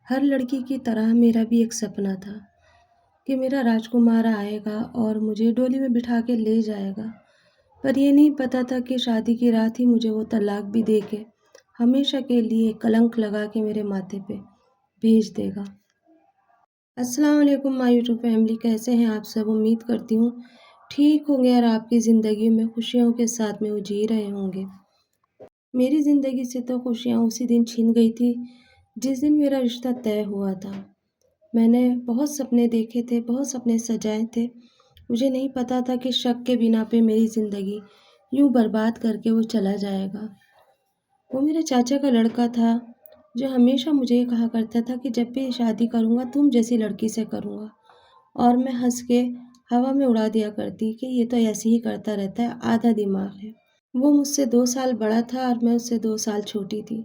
हर लड़की की तरह मेरा भी एक सपना था कि मेरा राजकुमार आएगा और मुझे डोली में बिठा के ले जाएगा। पर ये नहीं पता था कि शादी की रात ही मुझे वो तलाक भी दे के हमेशा के लिए कलंक लगा के मेरे माथे पे भेज देगा। अस्सलाम वालेकुम माय यूट्यूब फैमिली, कैसे हैं आप सब? उम्मीद करती हूँ ठीक होंगे और आपकी ज़िंदगी में खुशियों के साथ में वो जी रहे होंगे। मेरी ज़िंदगी से तो खुशियाँ उसी दिन छिन गई थी जिस दिन मेरा रिश्ता तय हुआ था। मैंने बहुत सपने देखे थे, बहुत सपने सजाए थे। मुझे नहीं पता था कि शक के बिना पे मेरी ज़िंदगी यूँ बर्बाद करके वो चला जाएगा। वो मेरे चाचा का लड़का था, जो हमेशा मुझे ये कहा करता था कि जब भी शादी करूँगा तुम जैसी लड़की से करूँगा। और मैं हँस के हवा में उड़ा दिया करती कि ये तो ऐसे ही करता रहता है, आधा दिमाग है। वो मुझसे 2 साल बड़ा था और मैं उससे 2 साल छोटी थी।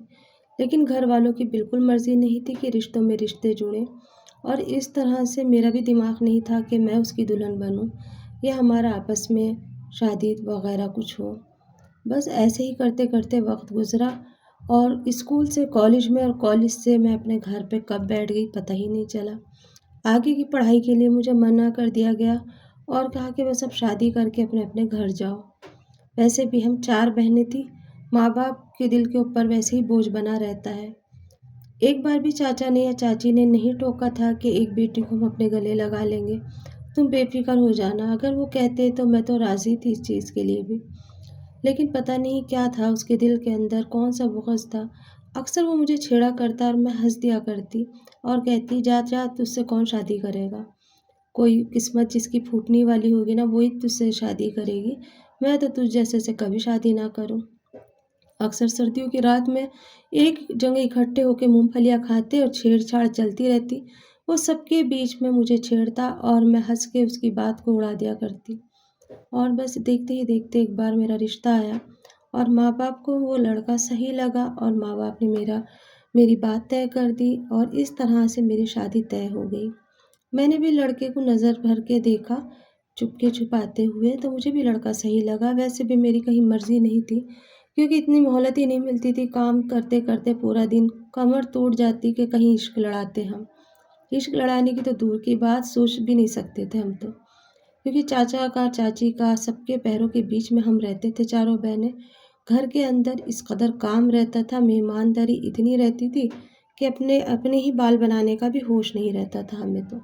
लेकिन घर वालों की बिल्कुल मर्ज़ी नहीं थी कि रिश्तों में रिश्ते जुड़ें और इस तरह से मेरा भी दिमाग नहीं था कि मैं उसकी दुल्हन बनूँ या हमारा आपस में शादी वग़ैरह कुछ हो। बस ऐसे ही करते-करते वक़्त गुज़रा और स्कूल से कॉलेज में और कॉलेज से मैं अपने घर पे कब बैठ गई पता ही नहीं चला। आगे की पढ़ाई के लिए मुझे मना कर दिया गया और कहा कि बस अब शादी करके अपने-अपने घर जाओ। वैसे भी हम 4 बहनें थीं, माँ-बाप के दिल के ऊपर वैसे ही बोझ बना रहता है। एक बार भी चाचा ने या चाची ने नहीं टोका था कि एक बेटी को हम अपने गले लगा लेंगे, तुम बेफ़िक्र हो जाना। अगर वो कहते तो मैं तो राज़ी थी इस चीज़ के लिए भी। लेकिन पता नहीं क्या था उसके दिल के अंदर, कौन-सा बुग़्ज़ था। अक्सर वो मुझे छेड़ा करता और मैं हँस दिया करती और कहती, "जा, जा तुझसे कौन शादी करेगा? कोई किस्मत जिसकी फूटने वाली होगी ना, वही तुझसे शादी करेगी। मैं तो तुझ जैसे से कभी शादी ना करूँ।" अक्सर सर्दियों की रात में एक जगह इकट्ठे होके मूँगफलियाँ खाते और छेड़-छाड़ चलती रहती। वो सबके बीच में मुझे छेड़ता और मैं हँस के उसकी बात को उड़ा दिया करती। और बस देखते ही देखते एक बार मेरा रिश्ता आया और माँ-बाप को वो लड़का सही लगा और माँ-बाप ने मेरी बात तय कर दी और इस तरह से मेरी शादी तय हो गई। मैंने भी लड़के को नज़र भर के देखा, चुपके-छुपाते हुए, तो मुझे भी लड़का सही लगा। वैसे भी मेरी कहीं मर्ज़ी नहीं थी, क्योंकि इतनी मोहलत ही नहीं मिलती थी। काम करते-करते पूरा दिन कमर टूट जाती कि कहीं इश्क लड़ाते हम। इश्क लड़ाने की तो दूर की बात, सोच भी नहीं सकते थे हम तो। क्योंकि चाचा का, चाची का, सबके पैरों के बीच में हम रहते थे चारों बहनें। घर के अंदर इस कदर काम रहता था, मेहमानदारी इतनी रहती थी कि अपने अपने ही बाल बनाने का भी होश नहीं रहता था हमें तो।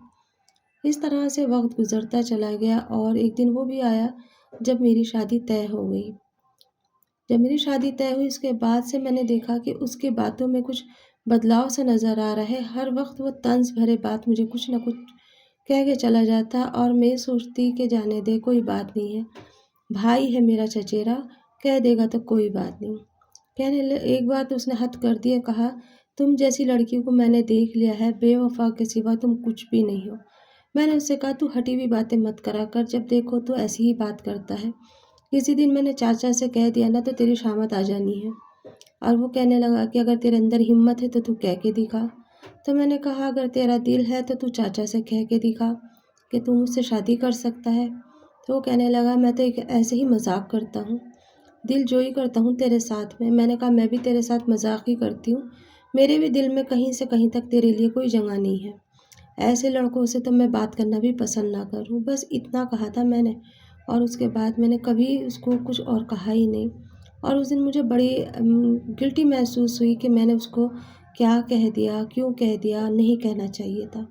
इस तरह से वक़्त गुज़रता चला गया और एक दिन वो भी आया जब मेरी शादी तय हो गई। जब मेरी शादी तय हुई उसके बाद से मैंने देखा कि उसकी बातों में कुछ बदलाव सा नज़र आ रहा है। हर वक़्त वो तंज़ भरे बात मुझे कुछ न कुछ कह के चला जाता और मैं सोचती कि जाने दे, कोई बात नहीं है। भाई है मेरा चचेरा, कह देगा तो कोई बात नहीं। एक बार तो उसने हद कर दिया, कहा, "तुम जैसी लड़की को मैंने देख लिया है, बेवफ़ा के सिवा तुम कुछ भी नहीं हो।" मैंने उससे कहा, "तू हटी हुई बातें मत करा कर, जब देखो तो ऐसी ही बात करता है।" किसी दिन मैंने चाचा से कह दिया ना तो तेरी शामत आ जानी है। और वो कहने लगा कि अगर तेरे अंदर हिम्मत है तो तू कह के दिखा। तो मैंने कहा, अगर तेरा दिल है तो तू चाचा से कह के दिखा कि तू मुझसे शादी कर सकता है। तो वो कहने लगा, मैं तो एक ऐसे ही मजाक करता हूँ, दिल जो ही करता हूँ तेरे साथ में। मैंने कहा, मैं भी तेरे साथ मजाक ही करती हूँ, मेरे भी दिल में कहीं से कहीं तक तेरे लिए कोई जगह नहीं है। ऐसे लड़कों से तो मैं बात करना भी पसंद ना करूँ। बस इतना कहा था मैंने और उसके बाद मैंने कभी उसको कुछ और कहा ही नहीं। और उस दिन मुझे बड़ी गिल्टी महसूस हुई कि मैंने उसको क्या कह दिया, क्यों कह दिया, नहीं कहना चाहिए था।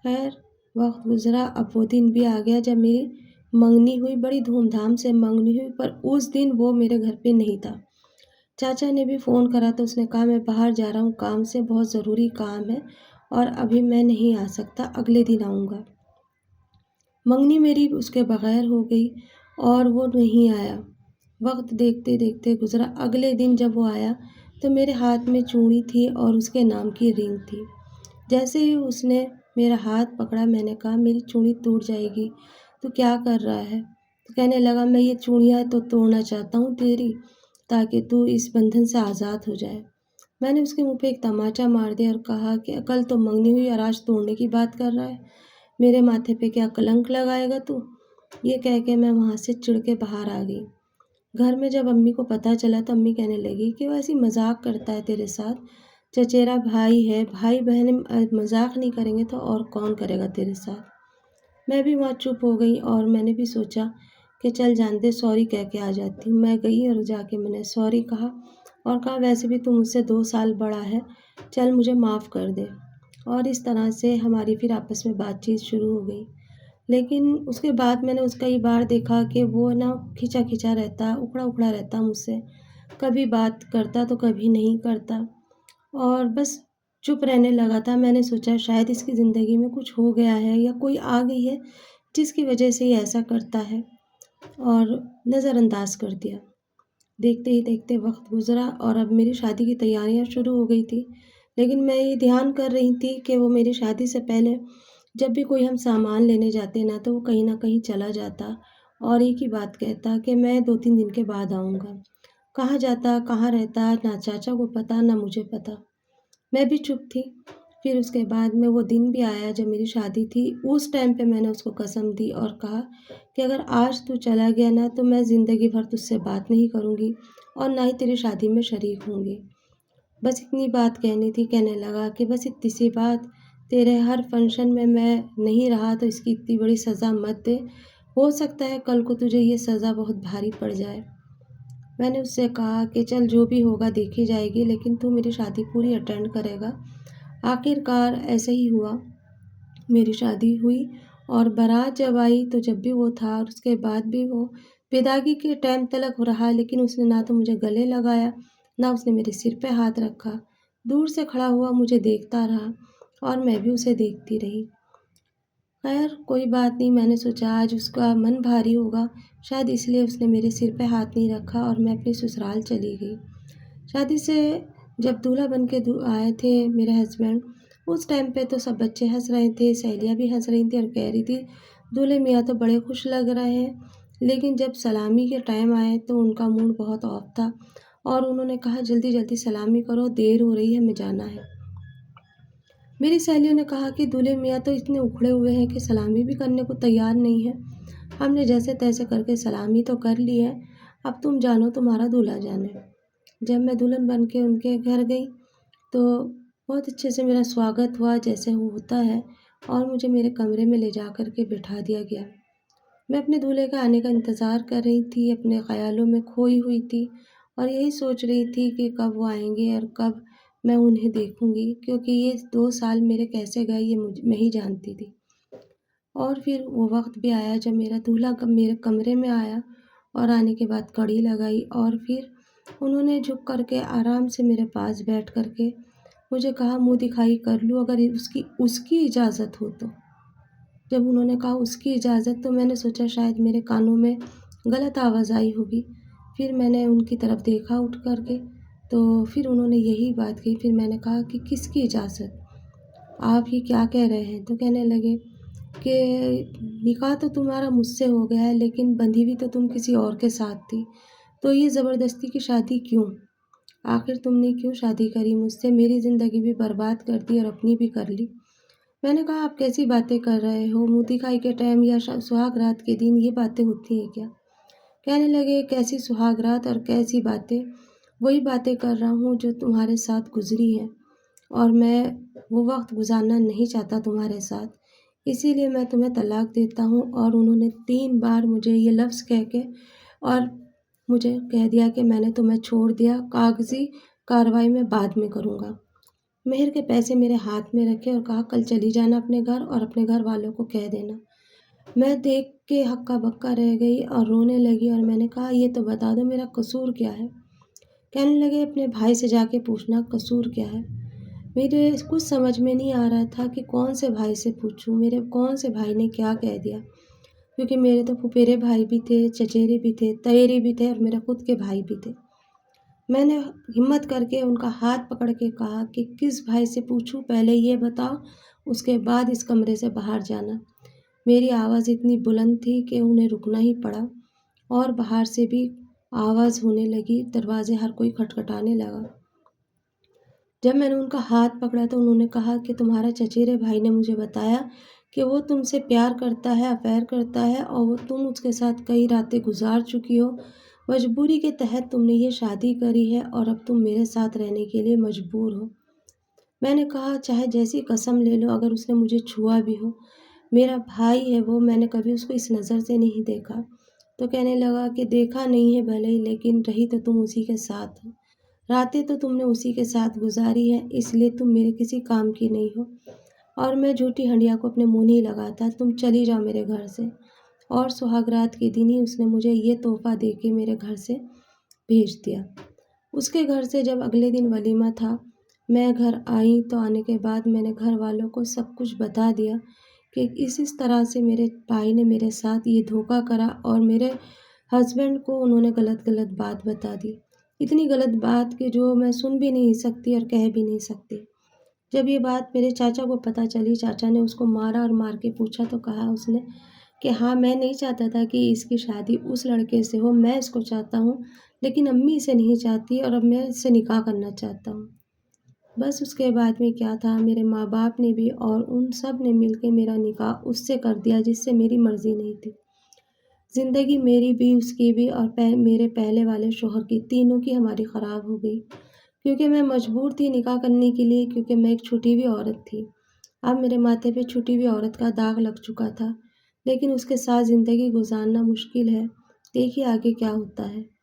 खैर, वक़्त गुज़रा, अब वो दिन भी आ गया जब मेरी मंगनी हुई, बड़ी धूमधाम से मंगनी हुई, पर उस दिन वो मेरे घर पे नहीं था। चाचा ने भी फ़ोन करा तो उसने कहा, मैं बाहर जा रहा हूँ काम से, बहुत ज़रूरी काम है और अभी मैं नहीं आ सकता, अगले दिन आऊँगा। मंगनी मेरी उसके बगैर हो गई और वो नहीं आया। वक़्त देखते-देखते गुज़रा। अगले दिन जब वो आया तो मेरे हाथ में चूड़ी थी और उसके नाम की रिंग थी। जैसे ही उसने मेरा हाथ पकड़ा मैंने कहा, मेरी चूड़ी टूट जाएगी, तू क्या कर रहा है? तो कहने लगा, मैं ये चूड़ियाँ तो तोड़ना चाहता हूँ तेरी, ताकि तू इस बंधन से आज़ाद हो जाए। मैंने उसके मुँह पे एक तमाचा मार दिया और कहा कि कल तो मंगनी हुई और आज तोड़ने की बात कर रहा है। मेरे माथे पे क्या कलंक लगाएगा तू? ये कह के मैं वहाँ से चिढ़ के बाहर आ गई। घर में जब अम्मी को पता चला तो अम्मी कहने लगी कि वो ऐसी मज़ाक करता है तेरे साथ, चचेरा भाई है, भाई-बहन मज़ाक नहीं करेंगे तो और कौन करेगा तेरे साथ? मैं भी वहाँ चुप हो गई और मैंने भी सोचा कि चल जाने दे, सॉरी कह के आ जाती हूँ। मैं गई और जाके मैंने सॉरी कहा और कहा वैसे भी तू मुझसे 2 साल बड़ा है, चल मुझे माफ़ कर दे। और इस तरह से हमारी फिर आपस में बातचीत शुरू हो गई। लेकिन उसके बाद मैंने कई बार देखा कि वो ना खिंचा-खिंचा रहता, उखड़ा-उखड़ा रहता मुझसे। कभी बात करता तो कभी नहीं करता और बस चुप रहने लगा था। मैंने सोचा शायद इसकी ज़िंदगी में कुछ हो गया है या कोई आ गई है जिसकी वजह से ये ऐसा करता है और नज़रअंदाज कर दिया। देखते ही देखते वक़्त गुज़रा और अब मेरी शादी की तैयारियाँ शुरू हो गई थी। लेकिन मैं ये ध्यान कर रही थी कि वो मेरी शादी से पहले जब भी कोई हम सामान लेने जाते ना तो वो कहीं न कहीं चला जाता और एक ही बात कहता कि मैं 2-3 दिन के बाद आऊँगा। कहाँ जाता, कहाँ रहता, ना चाचा को पता, ना मुझे पता। मैं भी चुप थी। फिर उसके बाद में वो दिन भी आया जब मेरी शादी थी, उस टाइम पे मैंने उसको कसम दी और कहा कि अगर आज तू चला गया ना तो मैं ज़िंदगी भर तुझसे बात नहीं करूँगी और ना ही तेरी शादी में शरीक होंगी। बस इतनी बात कहनी थी, कहने लगा कि बस इतनी सी बात, तेरे हर फंक्शन में मैं नहीं रहा तो इसकी इतनी बड़ी सज़ा मत दे। हो सकता है कल को तुझे ये सज़ा बहुत भारी पड़ जाए। मैंने उससे कहा कि चल जो भी होगा देखी जाएगी लेकिन तू मेरी शादी पूरी अटेंड करेगा। आखिरकार ऐसे ही हुआ। मेरी शादी हुई और बारात जब आई तो जब भी वो था और उसके बाद भी वो विदाई के टाइम तलक रहा लेकिन उसने ना तो मुझे गले लगाया, ना उसने मेरे सिर पे हाथ रखा। दूर से खड़ा हुआ मुझे देखता रहा और मैं भी उसे देखती रही। खैर कोई बात नहीं, मैंने सोचा आज उसका मन भारी होगा, शायद इसलिए उसने मेरे सिर पे हाथ नहीं रखा और मैं अपने ससुराल चली गई। शादी से जब दूल्हा बन के आए थे मेरे हस्बैंड, उस टाइम पे तो सब बच्चे हँस रहे थे, सहेलियाँ भी हँस रही थी और कह रही थी, दूल्हे मियाँ तो बड़े खुश लग रहे हैं। लेकिन जब सलामी के टाइम आए तो उनका मूड बहुत ऑफ था और उन्होंने कहा जल्दी-जल्दी सलामी करो, देर हो रही है, हमें जाना है। मेरी सहेलियों ने कहा कि दूल्हे मियाँ तो इतने उखड़े हुए हैं कि सलामी भी करने को तैयार नहीं है। हमने जैसे-तैसे करके सलामी तो कर ली है, अब तुम जानो तुम्हारा दूल्हा जाने। जब मैं दुल्हन बन के उनके घर गई, तो बहुत अच्छे से मेरा स्वागत हुआ जैसे वो होता है और मुझे मेरे कमरे में ले जा कर के बिठा दिया गया। मैं अपने दूल्हे का आने का इंतज़ार कर रही थी, अपने ख़यालों में खोई हुई थी और यही सोच रही थी कि कब वो आएँगे और कब मैं उन्हें देखूँगी क्योंकि ये 2 साल मेरे कैसे गए ये मैं ही जानती थी। और फिर वो वक़्त भी आया जब मेरा दूल्हा मेरे कमरे में आया और आने के बाद कड़ी लगाई और फिर उन्होंने झुक कर के आराम से मेरे पास बैठ कर के मुझे कहा मुँह दिखाई कर लूँ अगर उसकी उसकी इजाज़त हो तो। जब उन्होंने कहा उसकी इजाज़त तो मैंने सोचा शायद मेरे कानों में गलत आवाज़ आई होगी। फिर मैंने उनकी तरफ देखा उठ कर के, तो फिर उन्होंने यही बात कही। फिर मैंने कहा कि किसकी इजाज़त? आप ये क्या कह रहे हैं? तो कहने लगे कि निकाह तो तुम्हारा मुझसे हो गया है लेकिन बंधी हुई तो तुम किसी और के साथ थी। तो ये ज़बरदस्ती की शादी क्यों? आखिर तुमने क्यों शादी करी मुझसे? मेरी ज़िंदगी भी बर्बाद कर दी और अपनी भी कर ली। मैंने कहा आप कैसी बातें कर रहे हो? मुँह दिखाई के टाइम या सुहाग रात के दिन ये बातें होती हैं क्या? कहने लगे कैसी सुहाग रात और कैसी बातें? वही बातें कर रहा हूँ जो तुम्हारे साथ गुज़री हैं और मैं वो वक़्त गुज़ारना नहीं चाहता तुम्हारे साथ। इसीलिए मैं तुम्हें तलाक देता हूँ और उन्होंने 3 बार मुझे ये लफ़्ज़ कह के और मुझे कह दिया कि मैंने तुम्हें छोड़ दिया, कागज़ी कार्रवाई मैं बाद में करूँगा। मेहर के पैसे मेरे हाथ में रखे और कहा कल चली जाना अपने घर और अपने घर वालों को कह देना। मैं देख के हक्का-बक्का रह गई और रोने लगी और मैंने कहा ये तो बता दो मेरा कसूर क्या है? कहने लगे अपने भाई से जाके पूछना कसूर क्या है? मेरे कुछ समझ में नहीं आ रहा था कि कौन से भाई से पूछूँ, मेरे कौन से भाई ने क्या कह दिया? क्योंकि मेरे तो फुफेरे भाई भी थे, चचेरे भी थे, तएरे भी थे और मेरे खुद के भाई भी थे। मैंने हिम्मत करके उनका हाथ पकड़ के कहा कि किस भाई से पूछूं पहले ये बताओ, उसके बाद इस कमरे से बाहर जाना। मेरी आवाज़ इतनी बुलंद थी कि उन्हें रुकना ही पड़ा और बाहर से भी आवाज़ होने लगी, दरवाजे हर कोई खटखटाने लगा। जब मैंने उनका हाथ पकड़ा तो उन्होंने कहा कि तुम्हारा चचेरे भाई ने मुझे बताया कि वो तुमसे प्यार करता है, अफ़ेयर करता है और वो तुम उसके साथ कई रातें गुजार चुकी हो। मजबूरी के तहत तुमने ये शादी करी है और अब तुम मेरे साथ रहने के लिए मजबूर हो। मैंने कहा चाहे जैसी कसम ले लो, अगर उसने मुझे छुआ भी हो, मेरा भाई है वो, मैंने कभी उसको इस नज़र से नहीं देखा। तो कहने लगा कि देखा नहीं है भले ही, लेकिन रही तो तुम उसी के साथ हो। रातें तो तुमने उसी के साथ गुज़ारी हैं, इसलिए तुम मेरे किसी काम की नहीं हो। और मैं झूठी हंडिया को अपने मुँह नहीं लगाता, तुम चली जाओ मेरे घर से। और सुहागरात के दिन ही उसने मुझे ये तोहफ़ा दे के मेरे घर से भेज दिया। उसके घर से जब अगले दिन वलीमा था, मैं घर आई तो आने के बाद मैंने घर वालों को सब कुछ बता दिया कि इस तरह से मेरे भाई ने मेरे साथ ये धोखा करा और मेरे हस्बैंड को उन्होंने गलत-गलत बात बता दी। इतनी गलत बात कि जो मैं सुन भी नहीं सकती और कह भी नहीं सकती। जब ये बात मेरे चाचा को पता चली, चाचा ने उसको मारा और मार के पूछा तो कहा उसने कि हाँ, मैं नहीं चाहता था कि इसकी शादी उस लड़के से हो, मैं इसको चाहता हूँ, लेकिन अम्मी इसे नहीं चाहती और अब मैं इससे निकाह करना चाहता हूँ। बस उसके बाद में क्या था, मेरे माँ-बाप ने भी और उन सब ने मिलके मेरा निकाह उससे कर दिया जिससे मेरी मर्ज़ी नहीं थी। ज़िंदगी मेरी भी, उसकी भी और मेरे पहले वाले शौहर की, तीनों की हमारी ख़राब हो गई। क्योंकि मैं मजबूर थी निकाह करने के लिए, क्योंकि मैं एक छूटी हुई औरत थी। अब मेरे माथे पे छूटी हुई औरत का दाग लग चुका था, लेकिन उसके साथ ज़िंदगी गुज़ारना मुश्किल है। देखिए आगे क्या होता है।